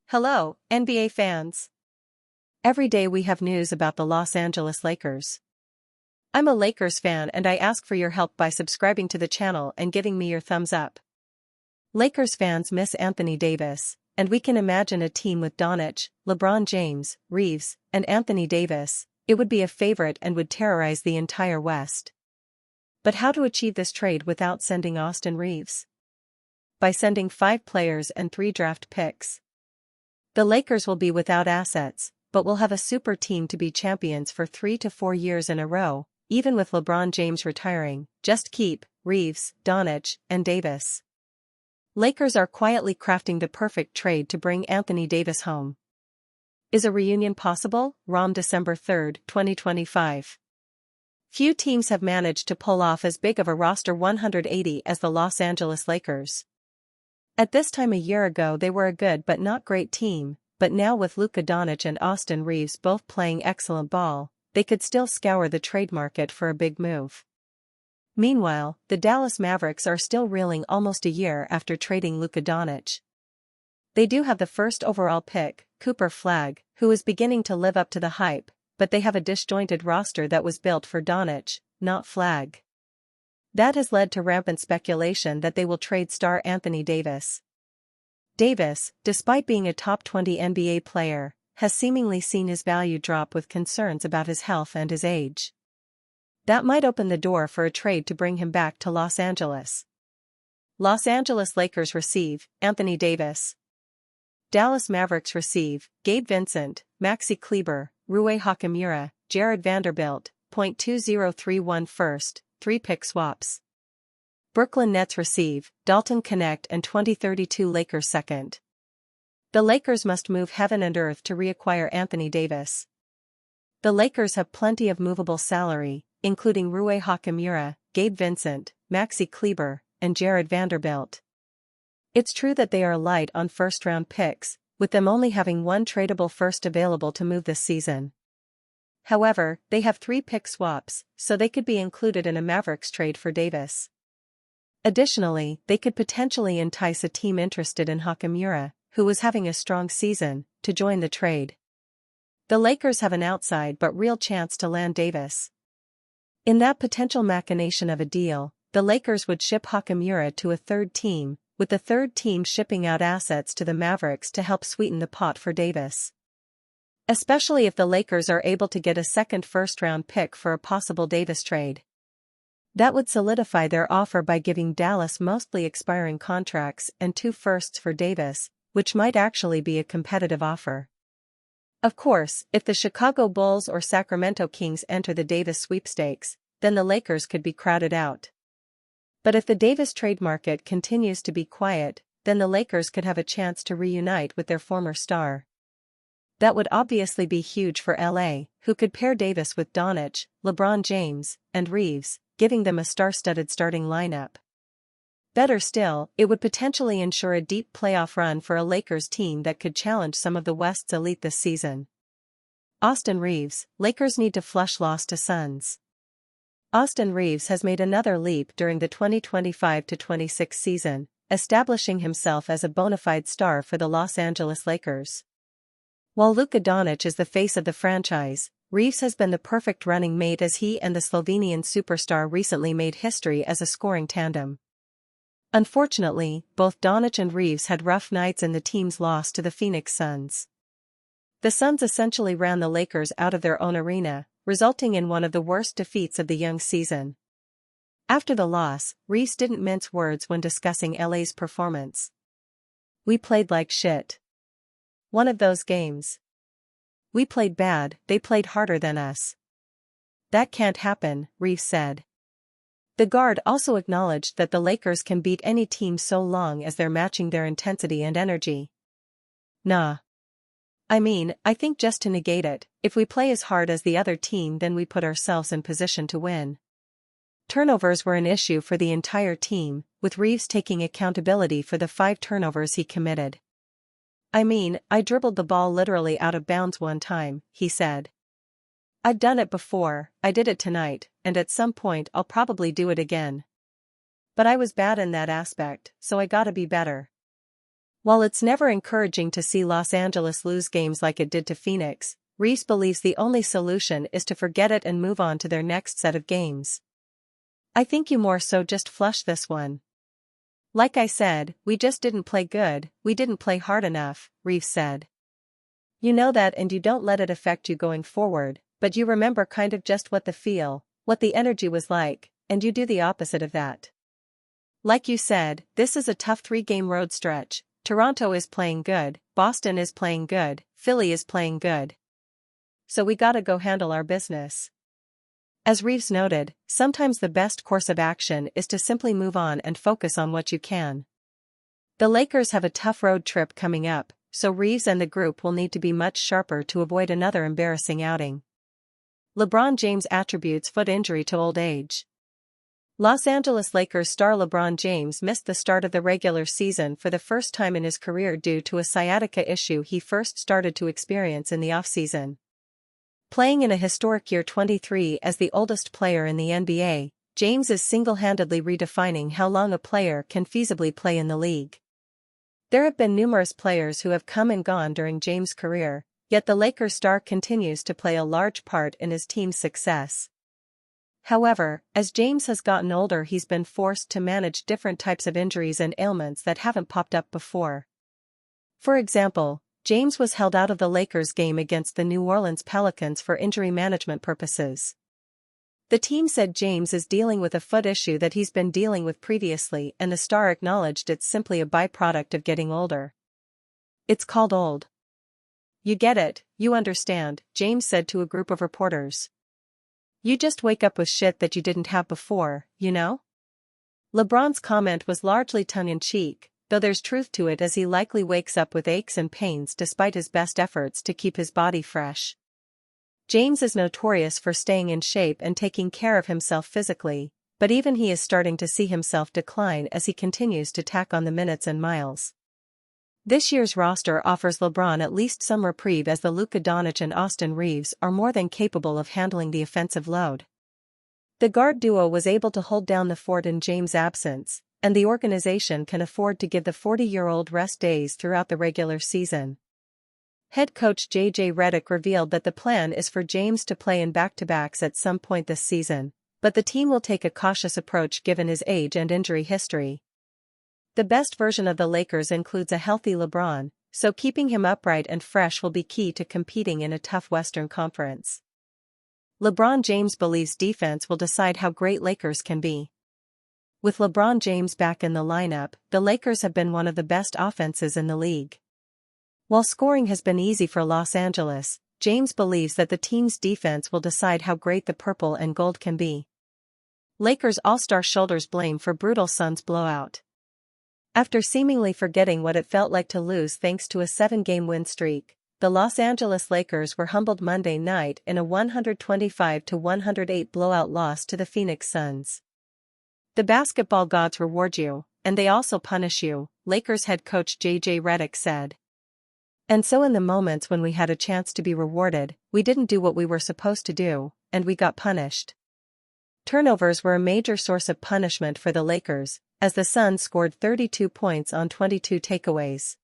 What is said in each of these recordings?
Hello, NBA fans. Every day we have news about the Los Angeles Lakers. I'm a Lakers fan and I ask for your help by subscribing to the channel and giving me your thumbs up. Lakers fans miss Anthony Davis, and we can imagine a team with Doncic, LeBron James, Reeves, and Anthony Davis. It would be a favorite and would terrorize the entire West. But how to achieve this trade without sending Austin Reeves? By sending 5 players and 3 draft picks. The Lakers will be without assets, but will have a super team to be champions for 3 to 4 years in a row, even with LeBron James retiring. Just keep Reeves, Doncic, and Davis. Lakers are quietly crafting the perfect trade to bring Anthony Davis home. Is a reunion possible? December 3, 2025. Few teams have managed to pull off as big of a roster 180 as the Los Angeles Lakers. At this time a year ago they were a good but not great team, but now with Luka Doncic and Austin Reeves both playing excellent ball, they could still scour the trade market for a big move. Meanwhile, the Dallas Mavericks are still reeling almost a year after trading Luka Doncic. They do have the first overall pick, Cooper Flagg, who is beginning to live up to the hype, but they have a disjointed roster that was built for Doncic, not Flagg. That has led to rampant speculation that they will trade star Anthony Davis. Davis, despite being a top 20 NBA player, has seemingly seen his value drop with concerns about his health and his age. That might open the door for a trade to bring him back to Los Angeles. Los Angeles Lakers receive Anthony Davis. Dallas Mavericks receive Gabe Vincent, Maxi Kleber, Rui Hachimura, Jared Vanderbilt, .2031 first, 3-pick swaps. Brooklyn Nets receive Dalton Knecht and 2032 Lakers second. The Lakers must move heaven and earth to reacquire Anthony Davis. The Lakers have plenty of movable salary, including Rui Hachimura, Gabe Vincent, Maxi Kleber, and Jared Vanderbilt. It's true that they are light on first-round picks, with them only having 1 tradable first available to move this season. However, they have 3 pick swaps, so they could be included in a Mavericks trade for Davis. Additionally, they could potentially entice a team interested in Hachimura, who was having a strong season, to join the trade. The Lakers have an outside but real chance to land Davis. In that potential machination of a deal, the Lakers would ship Hachimura to a third team, with the third team shipping out assets to the Mavericks to help sweeten the pot for Davis. Especially if the Lakers are able to get a second first-round pick for a possible Davis trade. That would solidify their offer by giving Dallas mostly expiring contracts and 2 firsts for Davis, which might actually be a competitive offer. Of course, if the Chicago Bulls or Sacramento Kings enter the Davis sweepstakes, then the Lakers could be crowded out. But if the Davis trade market continues to be quiet, then the Lakers could have a chance to reunite with their former star. That would obviously be huge for LA, who could pair Davis with Doncic, LeBron James, and Reeves, giving them a star-studded starting lineup. Better still, it would potentially ensure a deep playoff run for a Lakers team that could challenge some of the West's elite this season. Austin Reeves, Lakers need to flush loss to Suns. Austin Reeves has made another leap during the 2025-26 season, establishing himself as a bona fide star for the Los Angeles Lakers. While Luka Doncic is the face of the franchise, Reeves has been the perfect running mate as he and the Slovenian superstar recently made history as a scoring tandem. Unfortunately, both Doncic and Reeves had rough nights in the team's loss to the Phoenix Suns. The Suns essentially ran the Lakers out of their own arena, resulting in one of the worst defeats of the young season. After the loss, Reeves didn't mince words when discussing LA's performance. "We played like shit. One of those games. We played bad, they played harder than us. That can't happen," Reeves said. The guard also acknowledged that the Lakers can beat any team so long as they're matching their intensity and energy. "Nah. I think just to negate it, if we play as hard as the other team then we put ourselves in position to win." Turnovers were an issue for the entire team, with Reeves taking accountability for the 5 turnovers he committed. "I dribbled the ball literally out of bounds one time," he said. "I've done it before, I did it tonight, and at some point I'll probably do it again." But I was bad in that aspect, so I gotta be better. While it's never encouraging to see Los Angeles lose games like it did to Phoenix, Reeves believes the only solution is to forget it and move on to their next set of games. I think you more so just flush this one. Like I said, we just didn't play good, we didn't play hard enough, Reeves said. You know that and you don't let it affect you going forward, but you remember kind of just what the energy was like, and you do the opposite of that. Like you said, this is a tough 3-game road stretch. Toronto is playing good, Boston is playing good, Philly is playing good. So we gotta go handle our business. As Reeves noted, sometimes the best course of action is to simply move on and focus on what you can. The Lakers have a tough road trip coming up, so Reeves and the group will need to be much sharper to avoid another embarrassing outing. LeBron James attributes foot injury to old age. Los Angeles Lakers star LeBron James missed the start of the regular season for the first time in his career due to a sciatica issue he first started to experience in the offseason. Playing in a historic year 23 as the oldest player in the NBA, James is single-handedly redefining how long a player can feasibly play in the league. There have been numerous players who have come and gone during James' career, yet the Lakers star continues to play a large part in his team's success. However, as James has gotten older, he's been forced to manage different types of injuries and ailments that haven't popped up before. For example, James was held out of the Lakers game against the New Orleans Pelicans for injury management purposes. The team said James is dealing with a foot issue that he's been dealing with previously, and the star acknowledged it's simply a byproduct of getting older. It's called old. You get it, you understand, James said to a group of reporters. You just wake up with shit that you didn't have before, you know? LeBron's comment was largely tongue-in-cheek, though there's truth to it, as he likely wakes up with aches and pains despite his best efforts to keep his body fresh. James is notorious for staying in shape and taking care of himself physically, but even he is starting to see himself decline as he continues to tack on the minutes and miles. This year's roster offers LeBron at least some reprieve, as the Luka Doncic and Austin Reeves are more than capable of handling the offensive load. The guard duo was able to hold down the fort in James' absence, and the organization can afford to give the 40-year-old rest days throughout the regular season. Head coach J.J. Redick revealed that the plan is for James to play in back-to-backs at some point this season, but the team will take a cautious approach given his age and injury history. The best version of the Lakers includes a healthy LeBron, so keeping him upright and fresh will be key to competing in a tough Western Conference. LeBron James believes defense will decide how great Lakers can be. With LeBron James back in the lineup, the Lakers have been one of the best offenses in the league. While scoring has been easy for Los Angeles, James believes that the team's defense will decide how great the purple and gold can be. Lakers All-Star shoulders blame for brutal Suns blowout. After seemingly forgetting what it felt like to lose thanks to a 7-game win streak, the Los Angeles Lakers were humbled Monday night in a 125-108 blowout loss to the Phoenix Suns. The basketball gods reward you, and they also punish you, Lakers head coach J.J. Redick said. And so in the moments when we had a chance to be rewarded, we didn't do what we were supposed to do, and we got punished. Turnovers were a major source of punishment for the Lakers, as the Suns scored 32 points on 22 takeaways.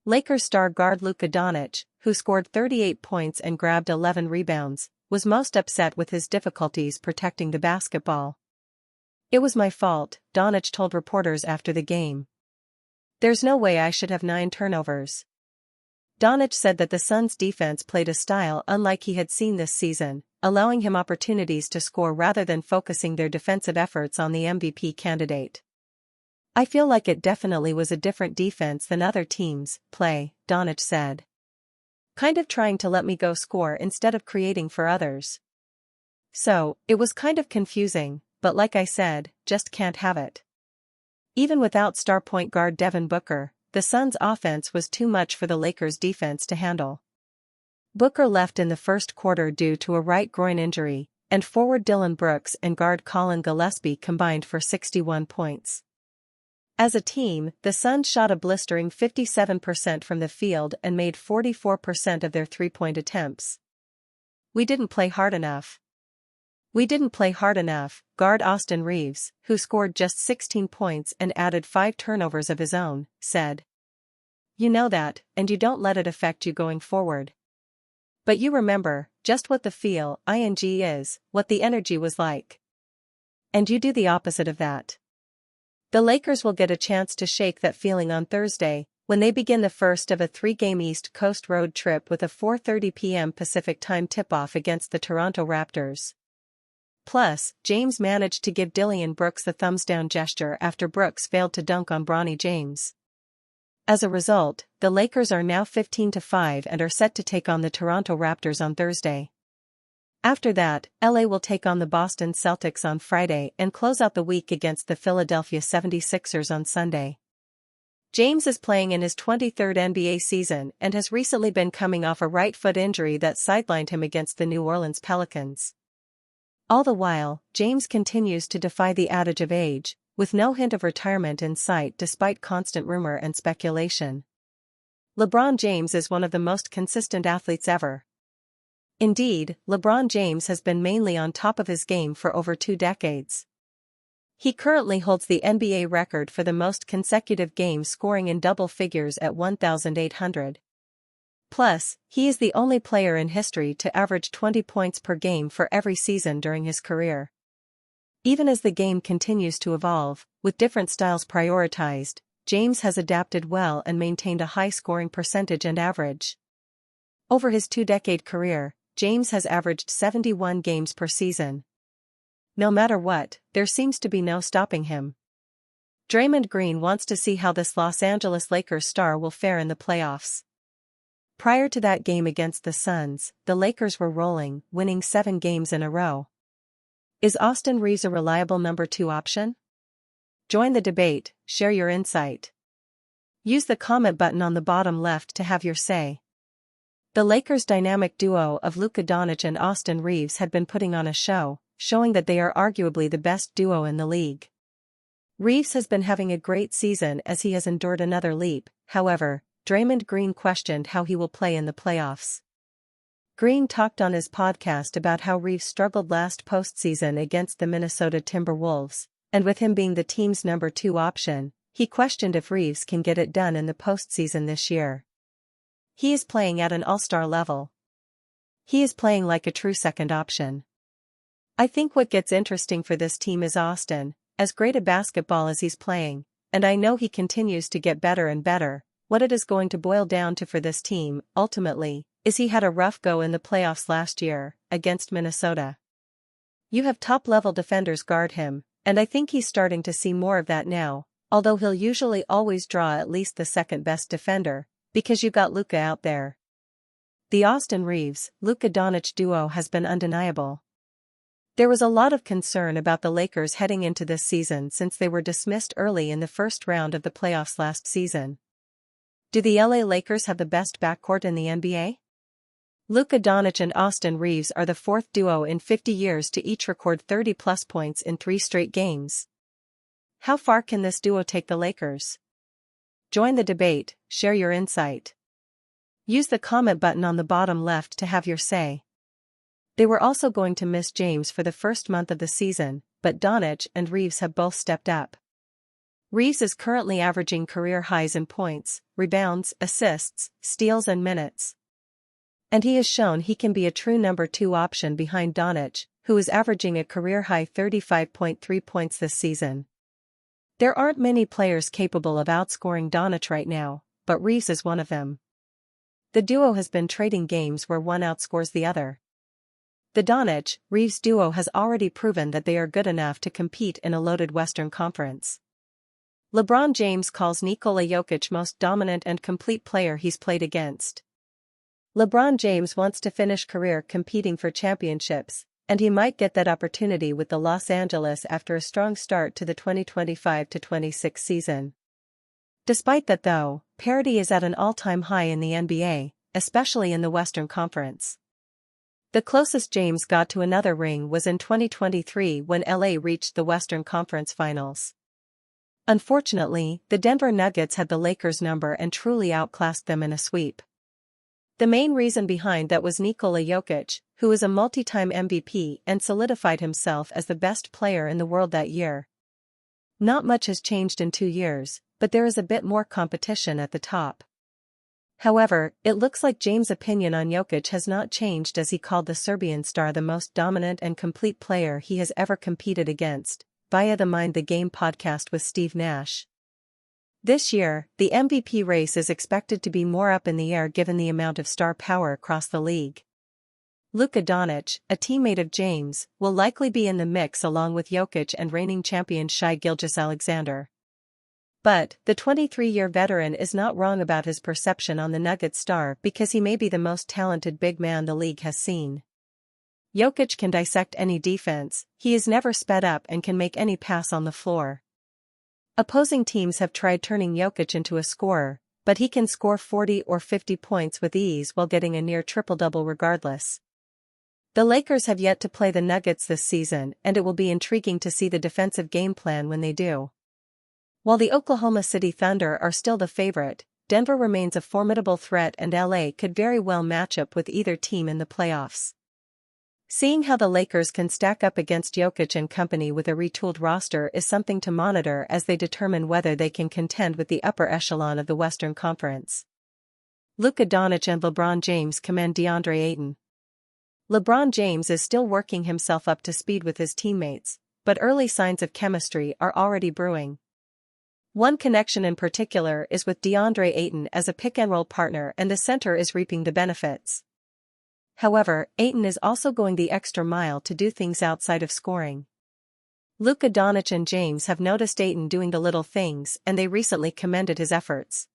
Lakers star guard Luka Doncic, who scored 38 points and grabbed 11 rebounds, was most upset with his difficulties protecting the basketball. It was my fault, Doncic told reporters after the game. There's no way I should have 9 turnovers. Doncic said that the Suns' defense played a style unlike he had seen this season, allowing him opportunities to score rather than focusing their defensive efforts on the MVP candidate. I feel like it definitely was a different defense than other teams' play, Doncic said. Kind of trying to let me go score instead of creating for others. So, it was kind of confusing, but like I said, just can't have it. Even without star point guard Devin Booker, the Suns' offense was too much for the Lakers' defense to handle. Booker left in the first quarter due to a right groin injury, and forward Dillon Brooks and guard Colin Gillespie combined for 61 points. As a team, the Suns shot a blistering 57% from the field and made 44% of their three-point attempts. We didn't play hard enough. "We didn't play hard enough," guard Austin Reeves, who scored just 16 points and added 5 turnovers of his own, said. "You know that, and you don't let it affect you going forward. But you remember just what the feeling is, what the energy was like. And you do the opposite of that." The Lakers will get a chance to shake that feeling on Thursday, when they begin the first of a 3-game East Coast road trip with a 4:30 p.m. Pacific Time tip-off against the Toronto Raptors. Plus, James managed to give Dillon Brooks the thumbs-down gesture after Brooks failed to dunk on Bronny James. As a result, the Lakers are now 15-5 and are set to take on the Toronto Raptors on Thursday. After that, LA will take on the Boston Celtics on Friday and close out the week against the Philadelphia 76ers on Sunday. James is playing in his 23rd NBA season and has recently been coming off a right foot injury that sidelined him against the New Orleans Pelicans. All the while, James continues to defy the adage of age, with no hint of retirement in sight despite constant rumor and speculation. LeBron James is one of the most consistent athletes ever. Indeed, LeBron James has been mainly on top of his game for over 2 decades. He currently holds the NBA record for the most consecutive games scoring in double figures at 1,800. Plus, he is the only player in history to average 20 points per game for every season during his career. Even as the game continues to evolve, with different styles prioritized, James has adapted well and maintained a high scoring percentage and average. Over his 2-decade career, James has averaged 71 games per season. No matter what, there seems to be no stopping him. Draymond Green wants to see how this Los Angeles Lakers star will fare in the playoffs. Prior to that game against the Suns, the Lakers were rolling, winning 7 games in a row. Is Austin Reeves a reliable number 2 option? Join the debate, share your insight. Use the comment button on the bottom left to have your say. The Lakers' dynamic duo of Luka Doncic and Austin Reeves had been putting on a show, showing that they are arguably the best duo in the league. Reeves has been having a great season as he has endured another leap. However, Draymond Green questioned how he will play in the playoffs. Green talked on his podcast about how Reeves struggled last postseason against the Minnesota Timberwolves, and with him being the team's number 2 option, he questioned if Reeves can get it done in the postseason this year. He is playing at an all-star level. He is playing like a true second option. I think what gets interesting for this team is Austin, as great a basketball as he's playing, and I know he continues to get better and better. What it is going to boil down to for this team, ultimately, is he had a rough go in the playoffs last year, against Minnesota. You have top-level defenders guard him, and I think he's starting to see more of that now, although he'll usually always draw at least the second-best defender, because you got Luka out there. The Austin Reeves-Luka Doncic duo has been undeniable. There was a lot of concern about the Lakers heading into this season since they were dismissed early in the first round of the playoffs last season. Do the LA Lakers have the best backcourt in the NBA? Luka Doncic and Austin Reeves are the 4th duo in 50 years to each record 30-plus points in 3 straight games. How far can this duo take the Lakers? Join the debate, share your insight. Use the comment button on the bottom left to have your say. They were also going to miss James for the first month of the season, but Doncic and Reeves have both stepped up. Reeves is currently averaging career highs in points, rebounds, assists, steals and minutes. And he has shown he can be a true number 2 option behind Doncic, who is averaging a career-high 35.3 points this season. There aren't many players capable of outscoring Doncic right now, but Reeves is one of them. The duo has been trading games where one outscores the other. The Doncic-Reeves duo has already proven that they are good enough to compete in a loaded Western Conference. LeBron James calls Nikola Jokic most dominant and complete player he's played against. LeBron James wants to finish career competing for championships, and he might get that opportunity with the Los Angeles after a strong start to the 2025-26 season. Despite that though, parity is at an all-time high in the NBA, especially in the Western Conference. The closest James got to another ring was in 2023 when LA reached the Western Conference Finals. Unfortunately, the Denver Nuggets had the Lakers' number and truly outclassed them in a sweep. The main reason behind that was Nikola Jokic, who is a multi-time MVP and solidified himself as the best player in the world that year. Not much has changed in 2 years, but there is a bit more competition at the top. However, it looks like James' opinion on Jokic has not changed, as he called the Serbian star the most dominant and complete player he has ever competed against, via the Mind the Game podcast with Steve Nash. This year, the MVP race is expected to be more up in the air given the amount of star power across the league. Luka Doncic, a teammate of James, will likely be in the mix along with Jokic and reigning champion Shai Gilgeous-Alexander. But, the 23-year veteran is not wrong about his perception on the Nuggets star because he may be the most talented big man the league has seen. Jokic can dissect any defense, he is never sped up and can make any pass on the floor. Opposing teams have tried turning Jokic into a scorer, but he can score 40 or 50 points with ease while getting a near triple-double regardless. The Lakers have yet to play the Nuggets this season, and it will be intriguing to see the defensive game plan when they do. While the Oklahoma City Thunder are still the favorite, Denver remains a formidable threat and LA could very well match up with either team in the playoffs. Seeing how the Lakers can stack up against Jokic and company with a retooled roster is something to monitor as they determine whether they can contend with the upper echelon of the Western Conference. Luka Doncic and LeBron James commend DeAndre Ayton. LeBron James is still working himself up to speed with his teammates, but early signs of chemistry are already brewing. One connection in particular is with DeAndre Ayton as a pick-and-roll partner, and the center is reaping the benefits. However, Ayton is also going the extra mile to do things outside of scoring. Luka Doncic and James have noticed Ayton doing the little things, and they recently commended his efforts.